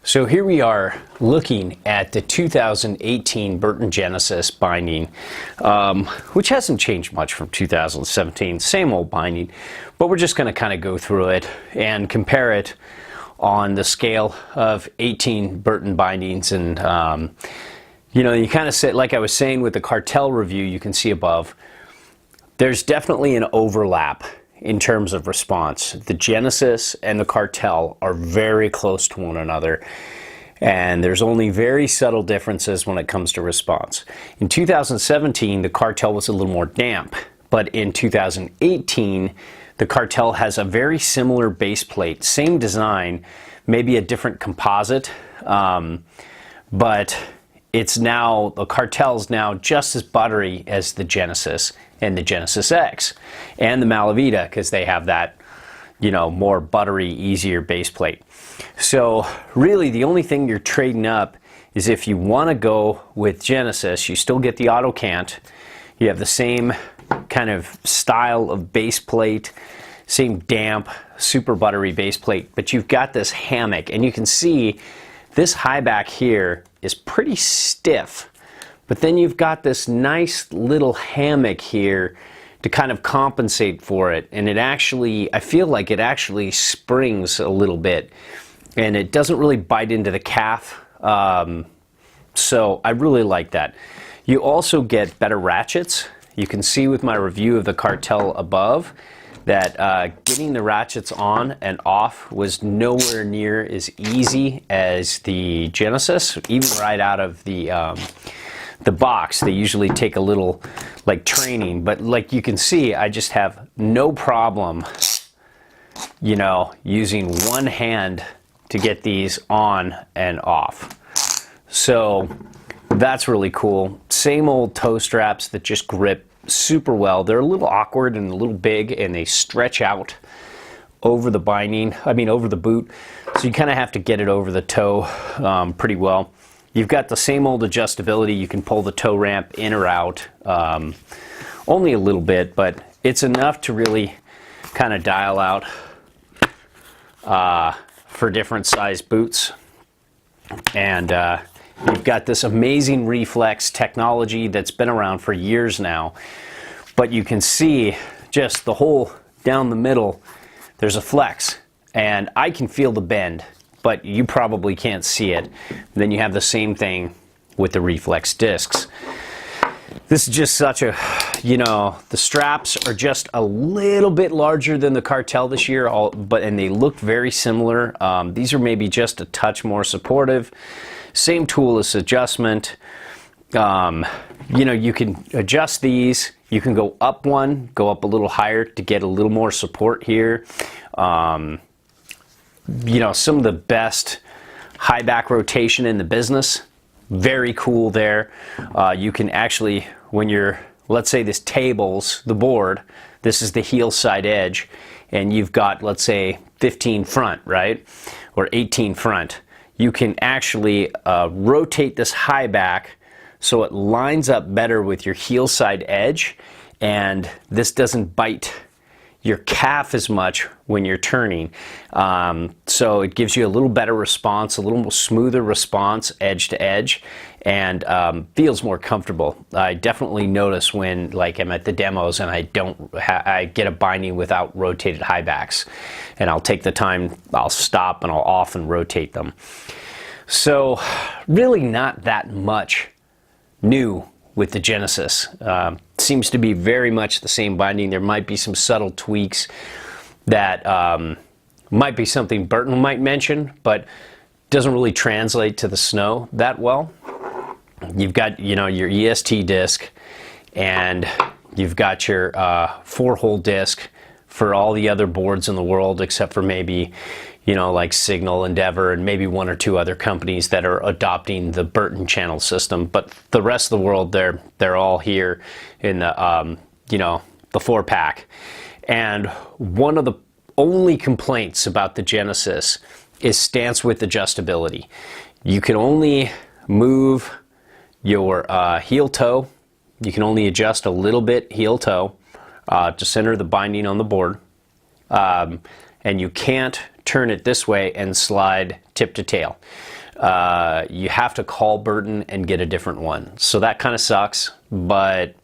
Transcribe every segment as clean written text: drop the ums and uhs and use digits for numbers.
So here we are looking at the 2018 Burton Genesis binding, which hasn't changed much from 2017, same old binding, but we're just going to kind of go through it and compare it on the scale of 18 Burton bindings. And you kind of say, like I was saying with the cartel review, you can see above, there's definitely an overlap in terms of response. The Genesis and the cartel are very close to one another, and there's only very subtle differences when it comes to response. In 2017, the cartel was a little more damp, but in 2018, the cartel has a very similar base plate, same design, maybe a different composite, but the cartel's now just as buttery as the Genesis and the Genesis X and the Malavita, because they have that, more buttery, easier base plate. So really the only thing you're trading up is if you want to go with Genesis, you still get the auto cant. You have the same kind of style of base plate, same damp, super buttery base plate, but you've got this hammock, and you can see this high back here is pretty stiff, but then you've got this nice little hammock here to kind of compensate for it, and I feel like it actually springs a little bit, and it doesn't really bite into the calf, so I really like that. You also get better ratchets. You can see with my review of the cartel above that getting the ratchets on and off was nowhere near as easy as the Genesis, even right out of the box. They usually take a little training, but like you can see, I just have no problem, using one hand to get these on and off. So that's really cool. Same old toe straps that just grip super well. They're a little awkward and a little big, and they stretch out over the over the boot, so you kind of have to get it over the toe pretty well. You've got the same old adjustability. You can pull the toe ramp in or out, only a little bit, but it's enough to really kind of dial out for different size boots. And you've got this amazing Reflex technology that's been around for years now, but you can see just the hole down the middle, there's a flex, and I can feel the bend, but you probably can't see it. Then you have the same thing with the Reflex discs. This is just such a, the straps are just a little bit larger than the cartel this year, and they look very similar. These are maybe just a touch more supportive. Same toolless adjustment. You can adjust these. You can go up one, go up a little higher to get a little more support here. Some of the best high back rotation in the business. Very cool there. You can actually, let's say this table's the board, this is the heel side edge, and you've got, let's say, 15 front, right? Or 18 front. You can actually rotate this high back so it lines up better with your heel side edge, and this doesn't bite your calf as much when you're turning. So it gives you a little better response, a little more smoother response edge to edge, and feels more comfortable. I definitely notice when I'm at the demos and I get a binding without rotated high backs, and I'll take the time, I'll stop and I'll off and rotate them. So really not that much new with the Genesis. Seems to be very much the same binding. There might be some subtle tweaks that might be something Burton might mention, but doesn't really translate to the snow that well. You've got your EST disc, and you've got your 4-hole disc for all the other boards in the world, except for maybe like Signal, Endeavor, and maybe one or two other companies that are adopting the Burton channel system. But the rest of the world, they're all here in the the 4-pack. And one of the only complaints about the Genesis is stance width adjustability. You can only move your heel toe. You can only adjust a little bit heel toe to center the binding on the board, and you can't turn it this way and slide tip to tail. You have to call Burton and get a different one. So that kind of sucks, but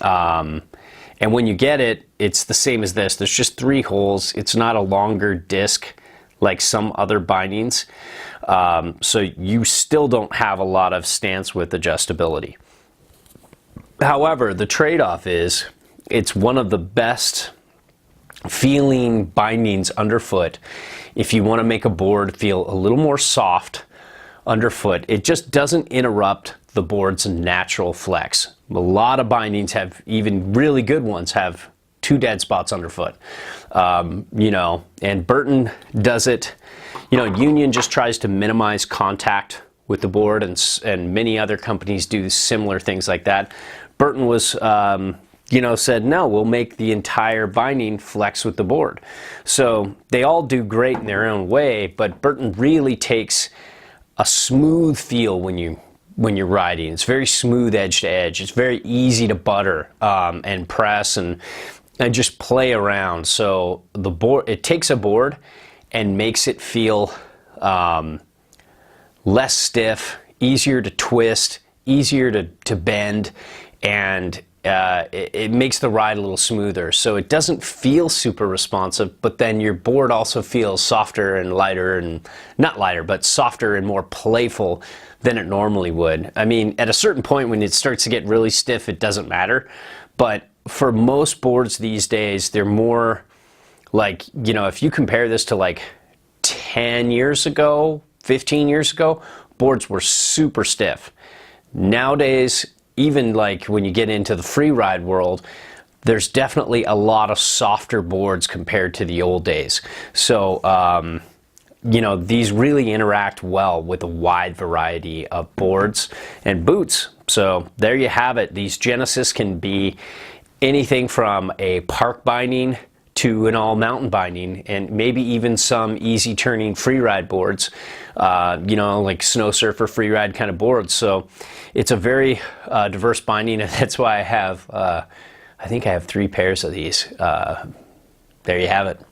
and when you get it, it's the same as this. There's just 3 holes. It's not a longer disc like some other bindings. So you still don't have a lot of stance width adjustability. However, the trade-off is it's one of the best feeling bindings underfoot. If you want to make a board feel a little more soft underfoot, it just doesn't interrupt the board's natural flex. A lot of bindings have, even really good ones, have 2 dead spots underfoot. You know, and Burton does it. You know, Union just tries to minimize contact with the board, and many other companies do similar things like that. Burton was, you know, said, no, we'll make the entire binding flex with the board. So they all do great in their own way, but Burton really takes a smooth feel when you're riding. It's very smooth edge to edge. It's very easy to butter and press and just play around. So the board, it takes a board and makes it feel less stiff, easier to twist, easier to bend, and it makes the ride a little smoother. So it doesn't feel super responsive, but then your board also feels softer and lighter, and not lighter, but softer and more playful than it normally would. I mean, at a certain point when it starts to get really stiff, it doesn't matter. But for most boards these days, they're more like, you know, if you compare this to like 10 years ago, 15 years ago, boards were super stiff. Nowadays, even like when you get into the free ride world, there's definitely a lot of softer boards compared to the old days. So, you know, these really interact well with a wide variety of boards and boots. So there you have it. These Genesis can be anything from a park binding to an all mountain binding, and maybe even some easy turning free ride boards, you know, like snow surfer free ride kind of boards. So it's a very diverse binding, and that's why I have, I think I have 3 pairs of these. There you have it.